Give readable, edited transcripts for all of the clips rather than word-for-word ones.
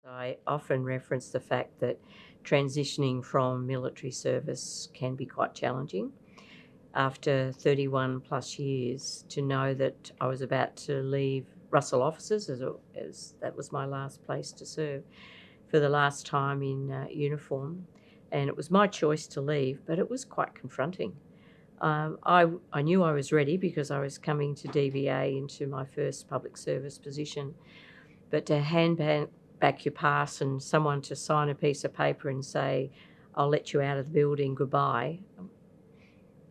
I often reference the fact that transitioning from military service can be quite challenging. After 31 plus years, to know that I was about to leave Russell Officers, as that was my last place to serve, for the last time in uniform. And it was my choice to leave, but it was quite confronting. I knew I was ready because I was coming to DVA into my first public service position, but to back your pass and someone to sign a piece of paper and say, I'll let you out of the building, goodbye,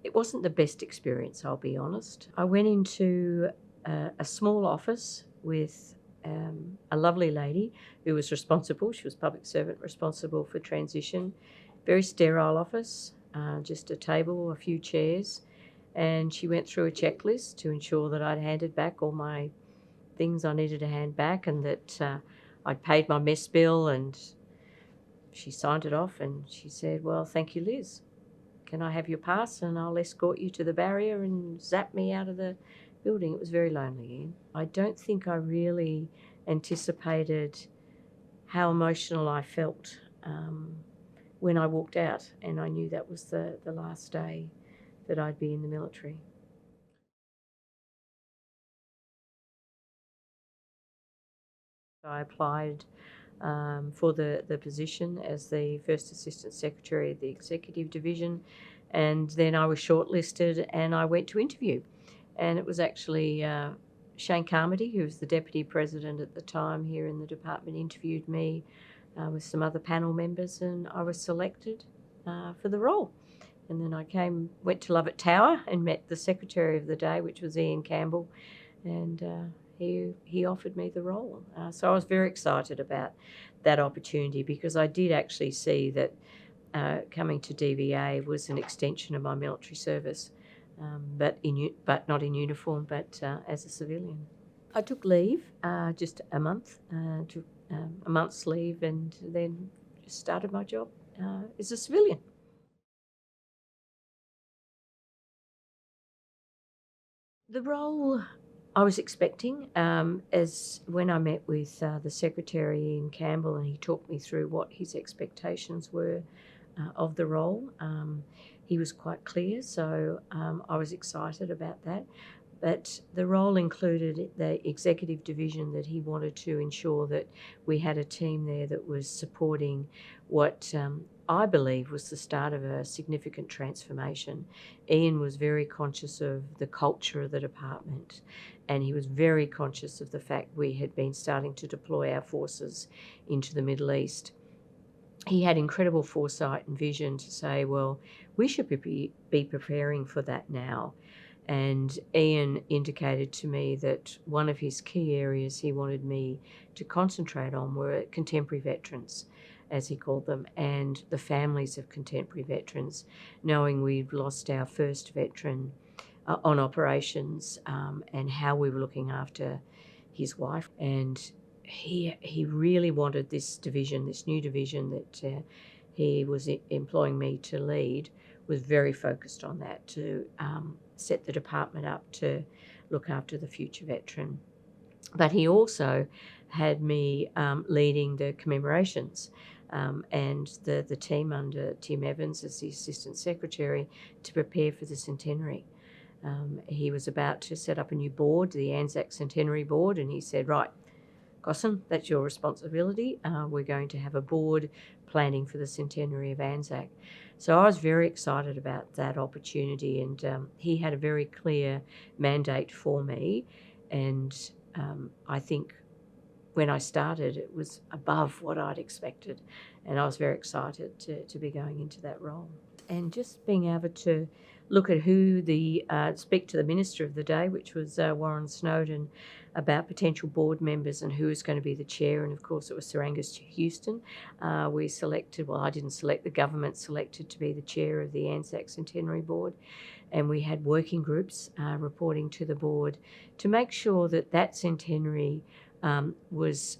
it wasn't the best experience, I'll be honest. I went into a small office with a lovely lady who was responsible. She was public servant responsible for transition. Very sterile office, just a table, a few chairs. And she went through a checklist to ensure that I'd handed back all my things I needed to hand back and that I'd paid my mess bill, and she signed it off and she said, well, thank you, Liz. Can I have your pass and I'll escort you to the barrier, and zap me out of the building. It was very lonely, Ian. I don't think I really anticipated how emotional I felt when I walked out and I knew that was the last day that I'd be in the military. I applied for the position as the First Assistant Secretary of the Executive Division, and then I was shortlisted and I went to interview. And it was actually Shane Carmody, who was the Deputy President at the time here in the department, interviewed me with some other panel members, and I was selected for the role. And then I went to Lovett Tower and met the Secretary of the day, which was Ian Campbell, and he offered me the role. So I was very excited about that opportunity because I did actually see that coming to DVA was an extension of my military service, but not in uniform, but as a civilian. I took leave, just a month, took a month's leave, and then just started my job as a civilian. The role I was expecting, as when I met with the Secretary Ian Campbell, and he talked me through what his expectations were of the role. He was quite clear, so I was excited about that. But the role included the executive division, that he wanted to ensure that we had a team there that was supporting what I believe was the start of a significant transformation. Ian was very conscious of the culture of the department, and he was very conscious of the fact we had been starting to deploy our forces into the Middle East. He had incredible foresight and vision to say, well, we should be preparing for that now. And Ian indicated to me that one of his key areas he wanted me to concentrate on were contemporary veterans, as he called them, and the families of contemporary veterans, knowing we'd lost our first veteran on operations, and how we were looking after his wife. And he really wanted this division, this new division that he was employing me to lead, was very focused on that, to set the department up to look after the future veteran. But he also had me leading the commemorations, and the team under Tim Evans as the Assistant Secretary to prepare for the centenary. He was about to set up a new board, the Anzac Centenary Board, and he said, right, Gossan, that's your responsibility. We're going to have a board planning for the centenary of Anzac. So I was very excited about that opportunity, and he had a very clear mandate for me. And I think when I started, it was above what I'd expected, and I was very excited to be going into that role. And just being able to look at who speak to the Minister of the day, which was Warren Snowden, about potential board members and who was going to be the chair. And of course, it was Sir Angus Houston. We selected, well, I didn't select, the government selected to be the chair of the Anzac Centenary Board. And we had working groups reporting to the board to make sure that that centenary was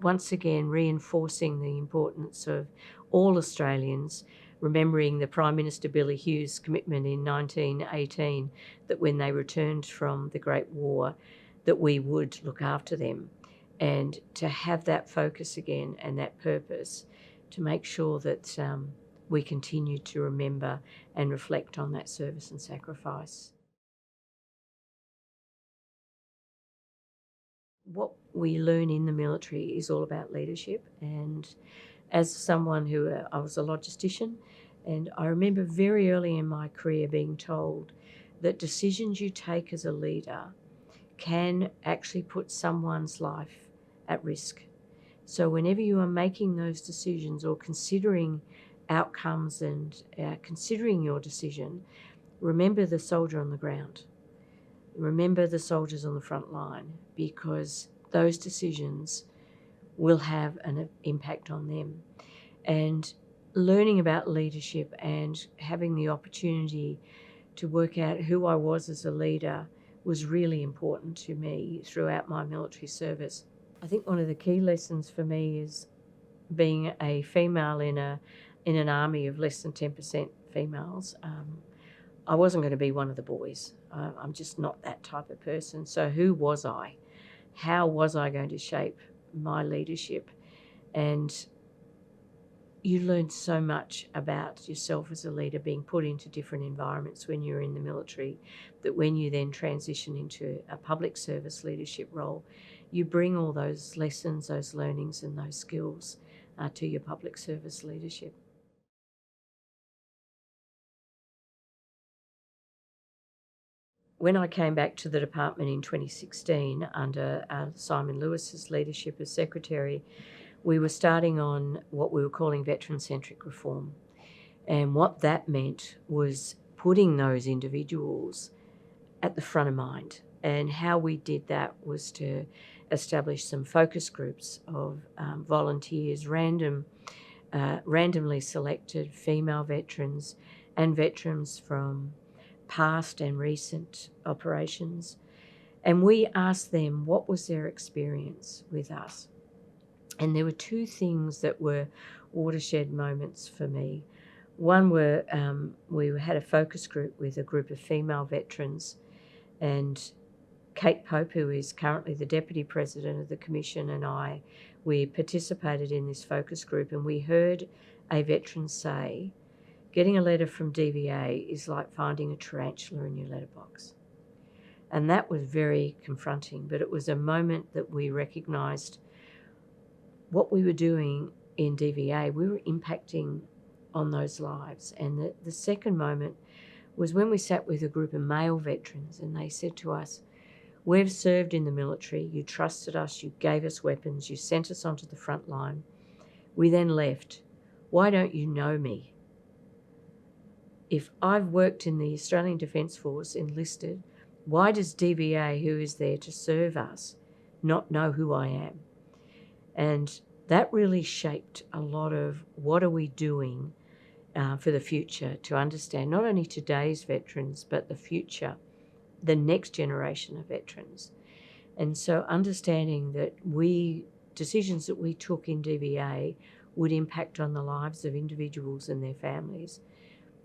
once again reinforcing the importance of all Australians, remembering the Prime Minister Billy Hughes' commitment in 1918 that when they returned from the Great War, that we would look after them. and to have that focus again and that purpose to make sure that we continue to remember and reflect on that service and sacrifice. What we learn in the military is all about leadership, and as someone who I was a logistician, and I remember very early in my career being told that decisions you take as a leader can actually put someone's life at risk. So whenever you are making those decisions or considering outcomes and considering your decision, remember the soldier on the ground. Remember the soldiers on the front line, because those decisions will have an impact on them. And learning about leadership and having the opportunity to work out who I was as a leader was really important to me throughout my military service. I think one of the key lessons for me is being a female in an army of less than 10% females. I wasn't going to be one of the boys. I'm just not that type of person. So who was I? How was I going to shape my leadership? And you learn so much about yourself as a leader being put into different environments when you're in the military, that when you then transition into a public service leadership role, you bring all those lessons, those learnings and those skills to your public service leadership. When I came back to the department in 2016 under Simon Lewis's leadership as secretary, we were starting on what we were calling veteran-centric reform. And what that meant was putting those individuals at the front of mind. And how we did that was to establish some focus groups of volunteers, randomly selected female veterans and veterans from past and recent operations. And we asked them what was their experience with us. And there were two things that were watershed moments for me. One were we had a focus group with a group of female veterans, and Kate Pope, who is currently the Deputy President of the Commission, and I, we participated in this focus group, and we heard a veteran say, getting a letter from DVA is like finding a tarantula in your letterbox. And that was very confronting, but it was a moment that we recognised what we were doing in DVA, we were impacting on those lives. And the second moment was when we sat with a group of male veterans and they said to us, we've served in the military, you trusted us, you gave us weapons, you sent us onto the front line. We then left. Why don't you know me? If I've worked in the Australian Defence Force, enlisted, why does DVA, who is there to serve us, not know who I am? And that really shaped a lot of what are we doing for the future to understand not only today's veterans, but the future, the next generation of veterans. And so understanding that decisions that we took in DVA would impact on the lives of individuals and their families,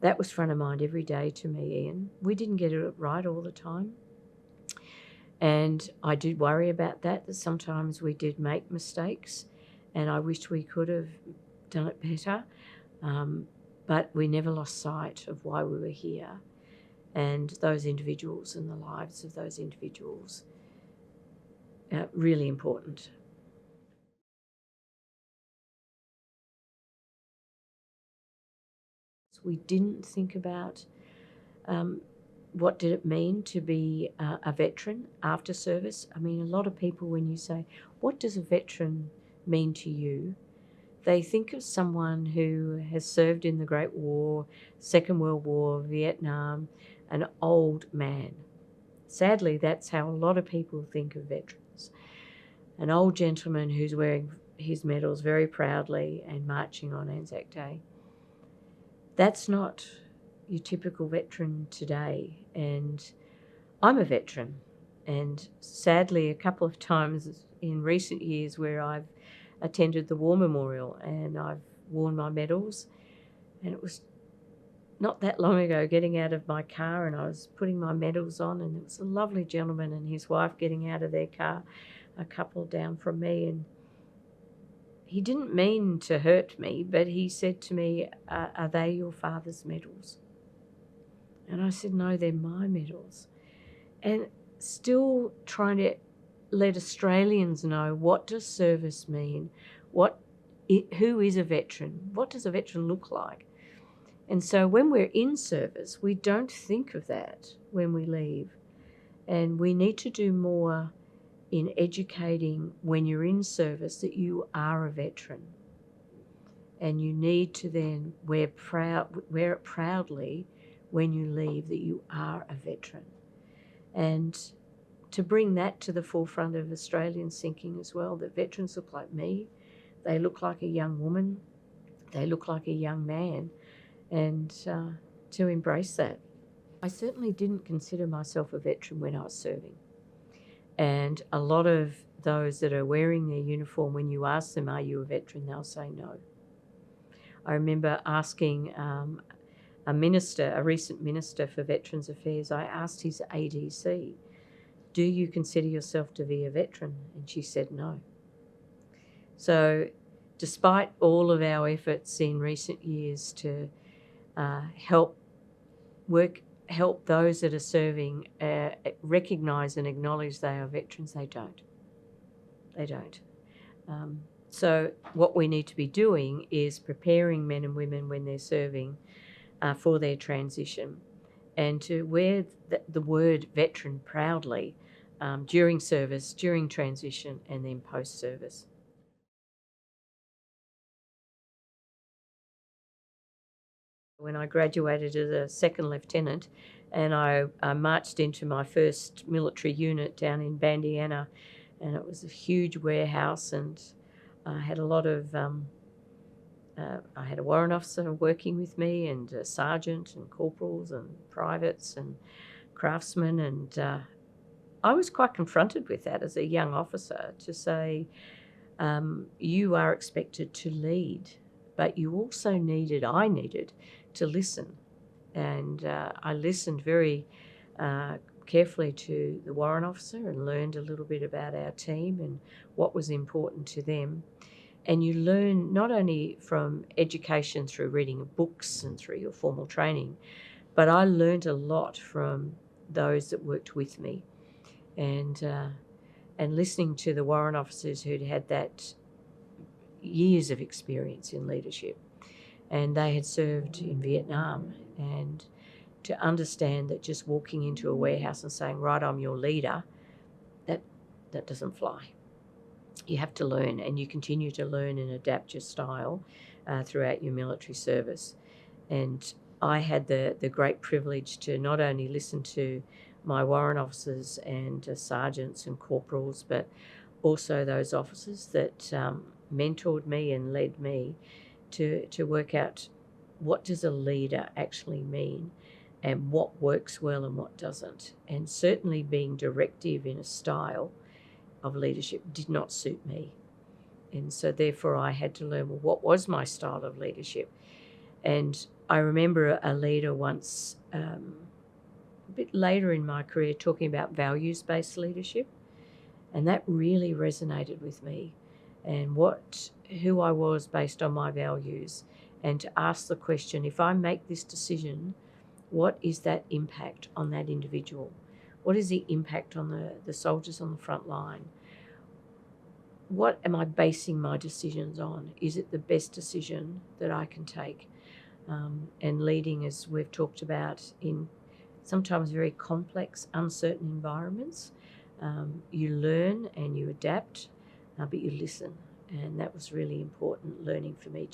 that was front of mind every day to me, Ian. We didn't get it right all the time. And I did worry about that sometimes we did make mistakes, and I wished we could have done it better. But we never lost sight of why we were here and those individuals and the lives of those individuals. Really important. We didn't think about what did it mean to be a veteran after service. I mean, a lot of people, when you say, what does a veteran mean to you? They think of someone who has served in the Great War, Second World War, Vietnam, an old man. Sadly, that's how a lot of people think of veterans. An old gentleman who's wearing his medals very proudly and marching on Anzac Day. That's not your typical veteran today. And I'm a veteran. And sadly, a couple of times in recent years where I've attended the War Memorial and I've worn my medals, and it was not that long ago getting out of my car and I was putting my medals on, and it was a lovely gentleman and his wife getting out of their car a couple down from me, and he didn't mean to hurt me, but he said to me, are they your father's medals? And I said, no, they're my medals. And still trying to let Australians know, what does service mean? Who is a veteran? What does a veteran look like? And so when we're in service, we don't think of that when we leave. And we need to do more in educating when you're in service that you are a veteran. And you need to then wear it proudly when you leave that you are a veteran. And to bring that to the forefront of Australian thinking as well, that veterans look like me, they look like a young woman, they look like a young man, and to embrace that. I certainly didn't consider myself a veteran when I was serving. And a lot of those that are wearing their uniform, when you ask them, are you a veteran, they'll say no. I remember asking a recent Minister for Veterans Affairs, I asked his ADC, do you consider yourself to be a veteran? And she said no. So despite all of our efforts in recent years to help those that are serving recognise and acknowledge they are veterans, they don't. They don't. So what we need to be doing is preparing men and women when they're serving for their transition, and to wear the word veteran proudly during service, during transition, and then post-service. When I graduated as a second lieutenant, and I marched into my first military unit down in Bandiana, and it was a huge warehouse, and I had a lot of I had a warrant officer working with me, and a sergeant and corporals and privates and craftsmen, and I was quite confronted with that as a young officer, to say, you are expected to lead, but you also I needed to listen. And I listened very carefully to the warrant officer and learned a little bit about our team and what was important to them. And you learn not only from education through reading books and through your formal training, but I learned a lot from those that worked with me, and listening to the warrant officers who'd had that years of experience in leadership, and they had served in Vietnam, and to understand that just walking into a warehouse and saying, right, I'm your leader, that doesn't fly. You have to learn, and you continue to learn and adapt your style throughout your military service. And I had the great privilege to not only listen to my warrant officers and sergeants and corporals, but also those officers that mentored me and led me to work out, what does a leader actually mean, and what works well and what doesn't. And certainly being directive in a style of leadership did not suit me. And so therefore I had to learn, well, what was my style of leadership? And I remember a leader once, a bit later in my career, talking about values-based leadership, and that really resonated with me, and who I was based on my values, and to ask the question, if I make this decision, what is that impact on that individual? What is the impact on the soldiers on the front line? What am I basing my decisions on? Is it the best decision that I can take? And leading, as we've talked about, in sometimes very complex, uncertain environments, you learn and you adapt, but you listen. And that was really important learning for me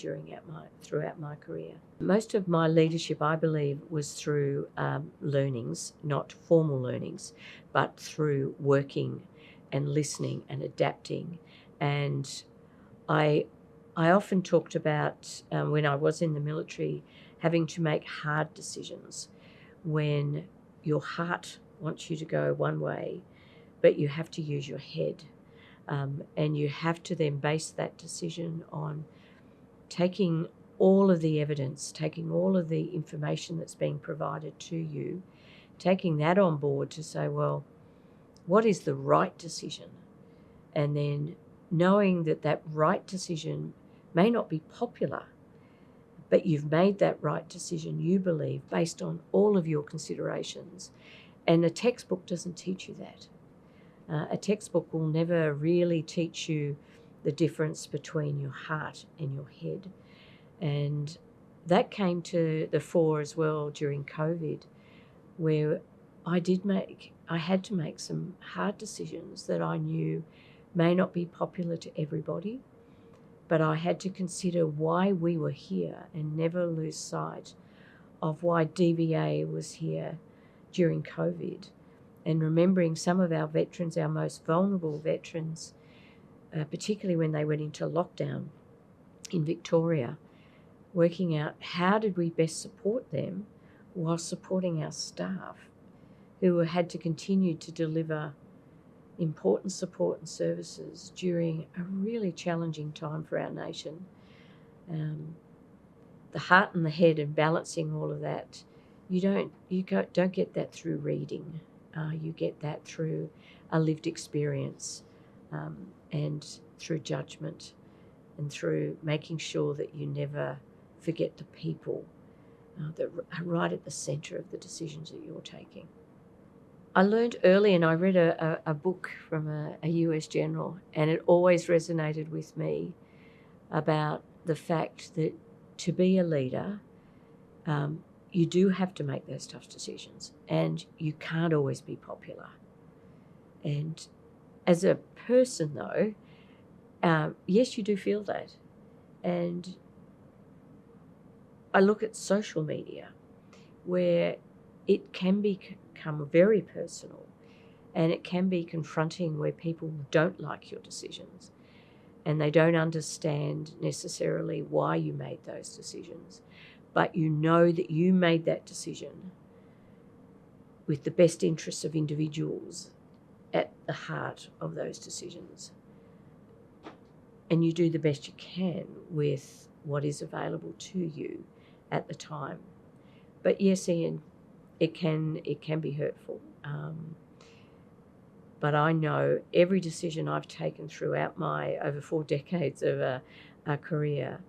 throughout my career. Most of my leadership, I believe, was through learnings, not formal learnings, but through working and listening and adapting. And I often talked about, when I was in the military, having to make hard decisions when your heart wants you to go one way, but you have to use your head. And you have to then base that decision on taking all of the evidence, taking all of the information that's being provided to you, taking that on board to say, well, what is the right decision? and then knowing that that right decision may not be popular, but you've made that right decision, you believe, based on all of your considerations. And a textbook doesn't teach you that. A textbook will never really teach you the difference between your heart and your head. And that came to the fore as well during COVID, where I had to make some hard decisions that I knew may not be popular to everybody, but I had to consider why we were here and never lose sight of why DVA was here during COVID. And remembering some of our veterans, our most vulnerable veterans, particularly when they went into lockdown in Victoria, working out how did we best support them while supporting our staff who had to continue to deliver important support and services during a really challenging time for our nation. The heart and the head and balancing all of that, you don't get that through reading. You get that through a lived experience, and through judgment, and through making sure that you never forget the people that are right at the centre of the decisions that you're taking. I learned early, and I read a book from a US general, and it always resonated with me about the fact that to be a leader, you do have to make those tough decisions, and you can't always be popular. And as a person, though, yes, you do feel that. And I look at social media where it can become very personal, and it can be confronting where people don't like your decisions and they don't understand necessarily why you made those decisions, but you know that you made that decision with the best interests of individuals at the heart of those decisions. And you do the best you can with what is available to you at the time. But yes, Ian, it can be hurtful. But I know every decision I've taken throughout my over 4 decades of a career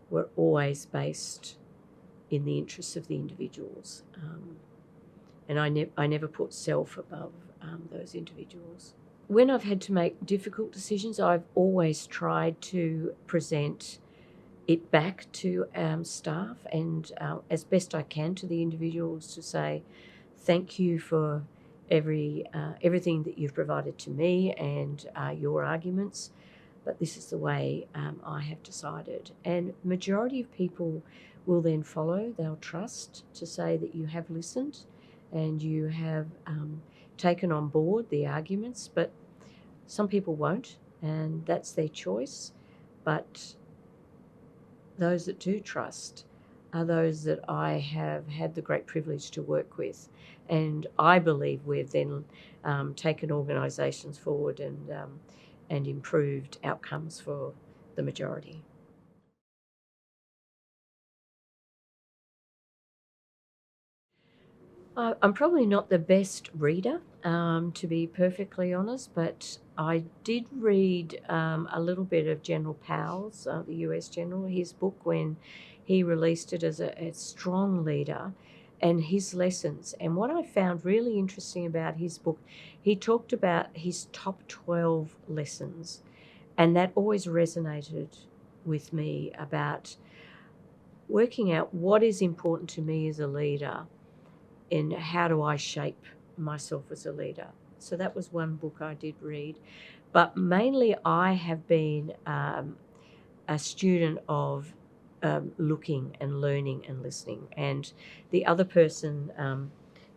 were always based in the interests of the individuals. And I never put self above those individuals. When I've had to make difficult decisions, I've always tried to present it back to staff and as best I can to the individuals to say, thank you for everything that you've provided to me and your arguments, but this is the way I have decided. And majority of people will then follow. They'll trust to say that you have listened and you have taken on board the arguments, but some people won't, and that's their choice. But those that do trust are those that I have had the great privilege to work with. And I believe we've then taken organisations forward and improved outcomes for the majority. I'm probably not the best reader, to be perfectly honest, but I did read a little bit of General Powell's, the US General, his book when he released it as a strong leader, and his lessons. And what I found really interesting about his book, he talked about his top 12 lessons, and that always resonated with me about working out what is important to me as a leader and how do I shape myself as a leader. So that was one book I did read. But mainly I have been a student of looking and learning and listening. And the other person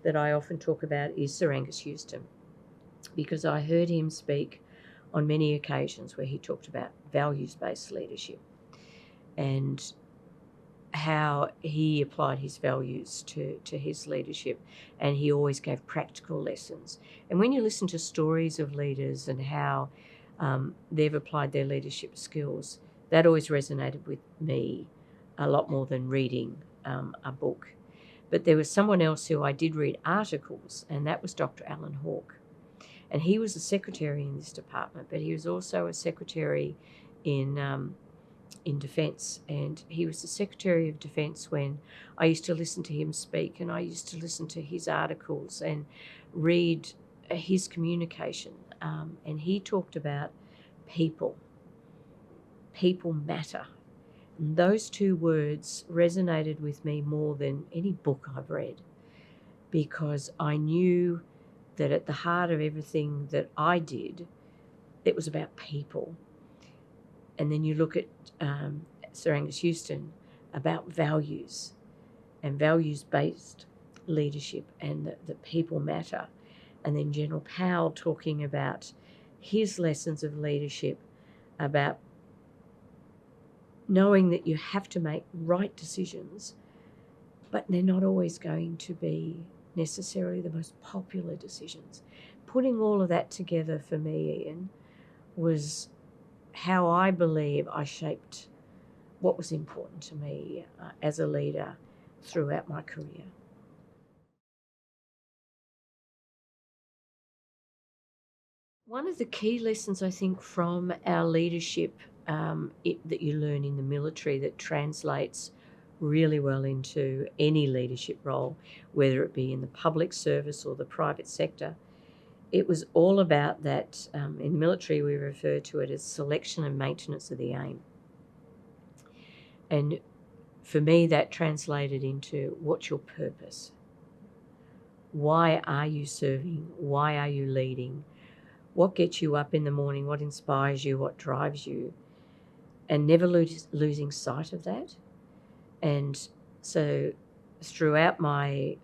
that I often talk about is Sir Angus Houston, because I heard him speak on many occasions where he talked about values-based leadership and how he applied his values to his leadership, and he always gave practical lessons. And when you listen to stories of leaders and how they've applied their leadership skills, that always resonated with me a lot more than reading a book. But there was someone else who I did read articles, and that was Dr. Alan Hawke. And he was a secretary in this department, but he was also a secretary in Defence, and he was the Secretary of Defence when I used to listen to him speak, and I used to listen to his articles and read his communication. And he talked about people. People matter. And those two words resonated with me more than any book I've read, because I knew that at the heart of everything that I did, it was about people. And then you look at Sir Angus Houston about values and values-based leadership, and that people matter. And then General Powell talking about his lessons of leadership, about knowing that you have to make right decisions, but they're not always going to be necessarily the most popular decisions. Putting all of that together for me, Ian, was how I believe I shaped what was important to me as a leader throughout my career. One of the key lessons, I think, from our leadership that you learn in the military that translates really well into any leadership role, whether it be in the public service or the private sector, it was all about that. In the military, we refer to it as selection and maintenance of the aim. And for me, that translated into what's your purpose? Why are you serving? Why are you leading? What gets you up in the morning? What inspires you? What drives you? And never losing sight of that. And so throughout my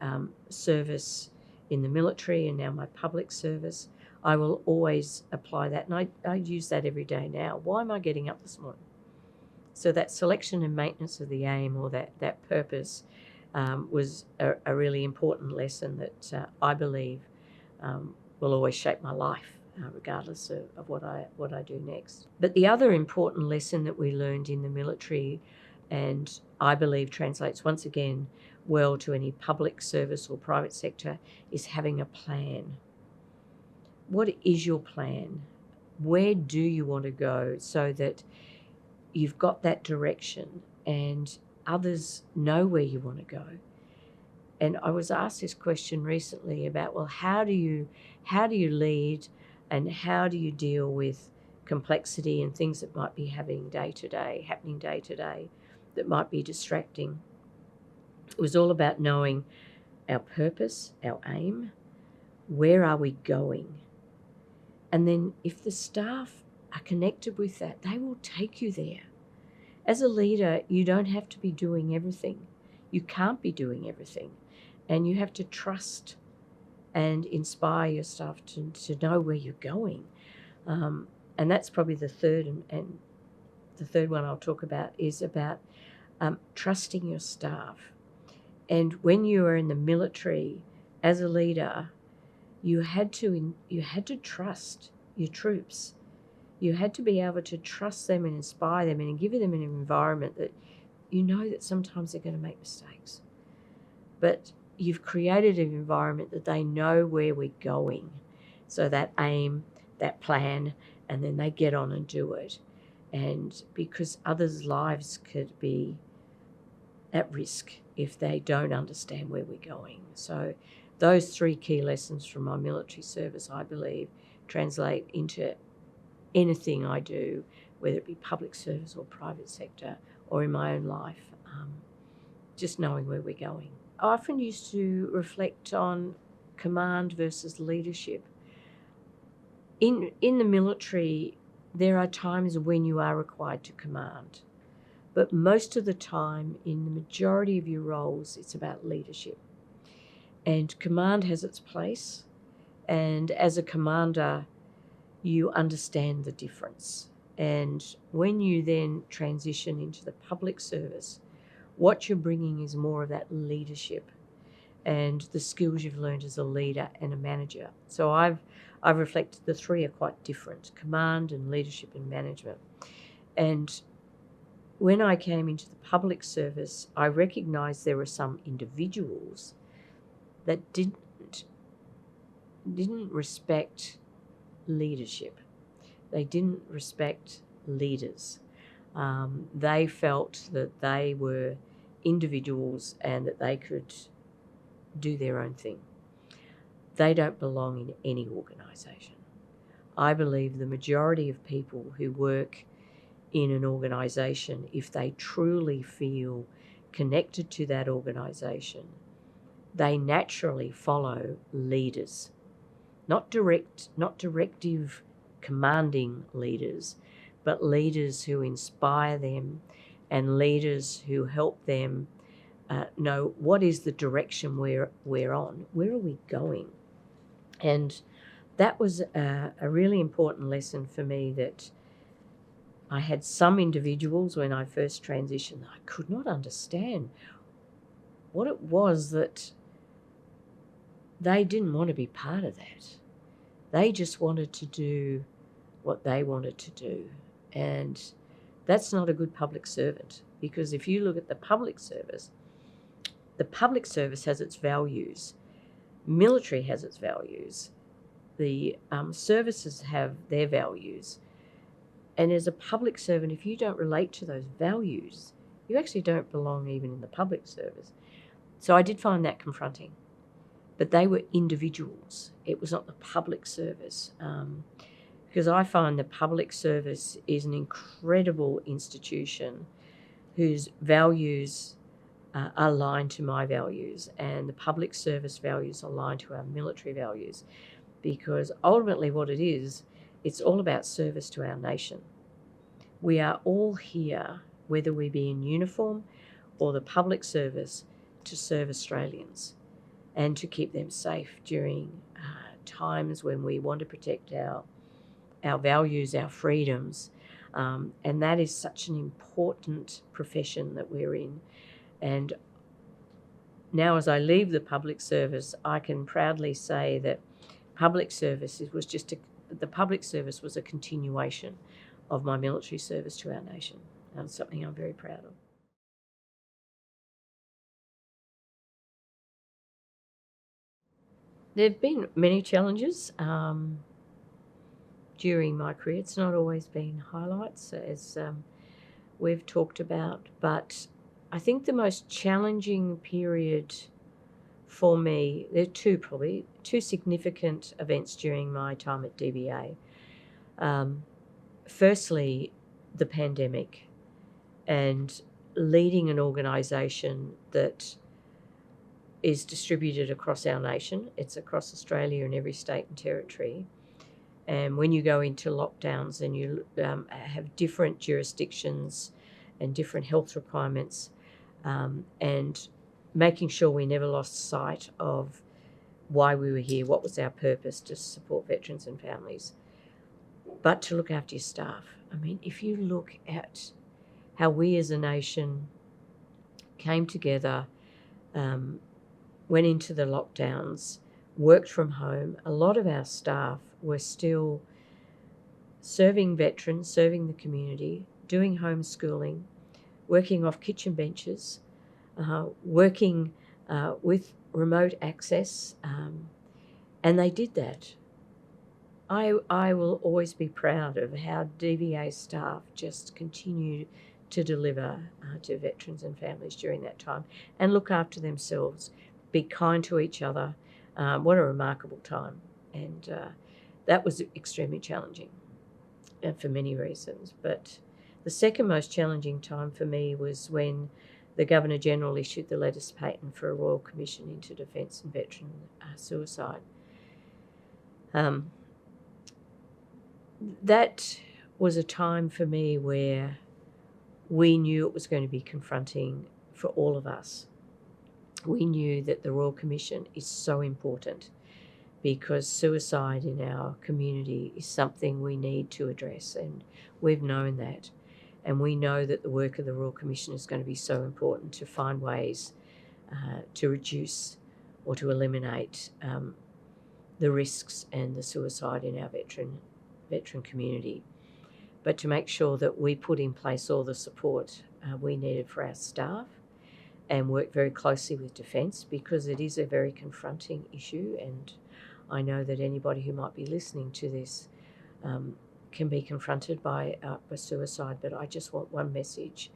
service in the military and now my public service, I will always apply that. And I use that every day now. Why am I getting up this morning? So that selection and maintenance of the aim, or that purpose, was a really important lesson that I believe will always shape my life, regardless of what I do next. But the other important lesson that we learned in the military, and I believe translates once again well to any public service or private sector, is having a plan. What is your plan? Where do you want to go, so that you've got that direction and others know where you want to go? And I was asked this question recently about, well, how do you lead, and how do you deal with complexity and things that might be happening day to day that might be distracting? It was all about knowing our purpose, our aim, where are we going? And then if the staff are connected with that, they will take you there. As a leader, you don't have to be doing everything. You can't be doing everything. And you have to trust and inspire your staff to know where you're going. And that's probably the third, and the third one I'll talk about is about trusting your staff. And when you were in the military as a leader, you had to trust your troops. You had to be able to trust them and inspire them and give them an environment that you know that sometimes they're going to make mistakes. But you've created an environment that they know where we're going. So that aim, that plan, and then they get on and do it. And because others' lives could be at risk if they don't understand where we're going. So those three key lessons from my military service, I believe, translate into anything I do, whether it be public service or private sector or in my own life, just knowing where we're going. I often used to reflect on command versus leadership. In the military, there are times when you are required to command, but most of the time, in the majority of your roles, it's about leadership. And command has its place, and as a commander, you understand the difference. And when you then transition into the public service, what you're bringing is more of that leadership and the skills you've learned as a leader and a manager. So I've reflected the three are quite different: command and leadership and management. And when I came into the public service, I recognised there were some individuals that didn't respect leadership. They didn't respect leaders. They felt that they were individuals and that they could do their own thing. They don't belong in any organisation. I believe the majority of people who work in an organisation, if they truly feel connected to that organisation, they naturally follow leaders, not directive, commanding leaders, but leaders who inspire them and leaders who help them know what is the direction we're on, where are we going. And that was a really important lesson for me, that I had some individuals when I first transitioned, I could not understand what it was that they didn't want to be part of that. They just wanted to do what they wanted to do. And that's not a good public servant, because if you look at the public service has its values. Military has its values. The services have their values. And as a public servant, if you don't relate to those values, you actually don't belong even in the public service. So I did find that confronting. But they were individuals. It was not the public service. Because I find the public service is an incredible institution whose values are aligned to my values, and the public service values are aligned to our military values. Because ultimately what it is, it's all about service to our nation. We are all here, whether we be in uniform or the public service, to serve Australians and to keep them safe during times when we want to protect our values, our freedoms. And that is such an important profession that we're in. And now as I leave the public service, I can proudly say that the public service was a continuation of my military service to our nation. And something I'm very proud of. There have been many challenges during my career. It's not always been highlights, as we've talked about, but I think the most challenging period for me, there are two significant events during my time at DBA. Firstly, the pandemic, and leading an organisation that is distributed across our nation. It's across Australia in every state and territory. And when you go into lockdowns and you have different jurisdictions and different health requirements, and making sure we never lost sight of why we were here, what was our purpose, to support veterans and families, but to look after your staff. I mean, if you look at how we as a nation came together, went into the lockdowns, worked from home, a lot of our staff were still serving veterans, serving the community, doing homeschooling, working off kitchen benches, working with remote access, and they did that. I will always be proud of how DBA staff just continued to deliver to veterans and families during that time and look after themselves, be kind to each other. What a remarkable time. And that was extremely challenging for many reasons. But the second most challenging time for me was when the Governor-General issued the letters patent for a Royal Commission into Defence and Veteran Suicide. That was a time for me where we knew it was going to be confronting for all of us. We knew that the Royal Commission is so important because suicide in our community is something we need to address, and we've known that. And we know that the work of the Royal Commission is going to be so important to find ways to reduce or to eliminate the risks and the suicide in our veteran community, but to make sure that we put in place all the support we needed for our staff and work very closely with Defence, because it is a very confronting issue. And I know that anybody who might be listening to this can be confronted by suicide, but I just want one message,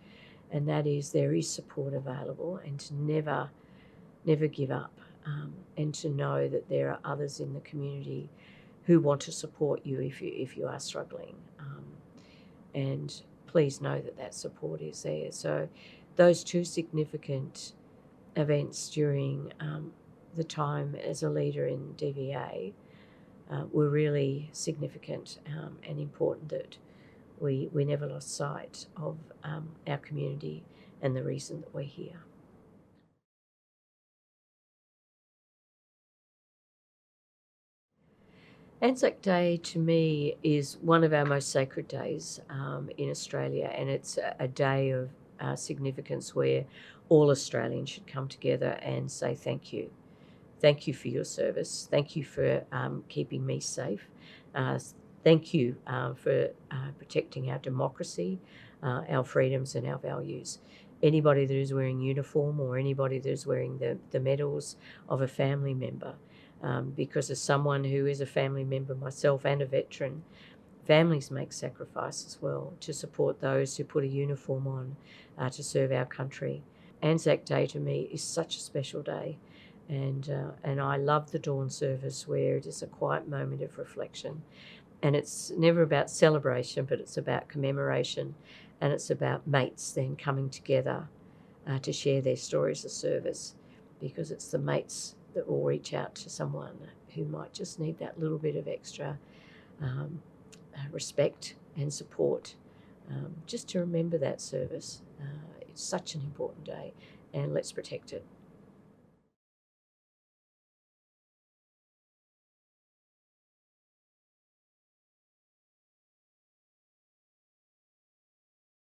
and that is there is support available, and to never give up, and to know that there are others in the community who want to support you if you are struggling, and please know that that support is there. So those two significant events during the time as a leader in DVA were really significant and important, that we never lost sight of our community and the reason that we're here. Anzac Day to me is one of our most sacred days in Australia, and it's a day of significance where all Australians should come together and say thank you. Thank you for your service. Thank you for keeping me safe. Thank you for protecting our democracy, our freedoms and our values. Anybody that is wearing uniform, or anybody that is wearing the medals of a family member, because as someone who is a family member myself and a veteran, families make sacrifice as well to support those who put a uniform on to serve our country. Anzac Day to me is such a special day, and I love the dawn service where it is a quiet moment of reflection, and it's never about celebration, but it's about commemoration, and it's about mates then coming together to share their stories of service, because it's the mates that will reach out to someone who might just need that little bit of extra respect and support, just to remember that service. It's such an important day, and let's protect it.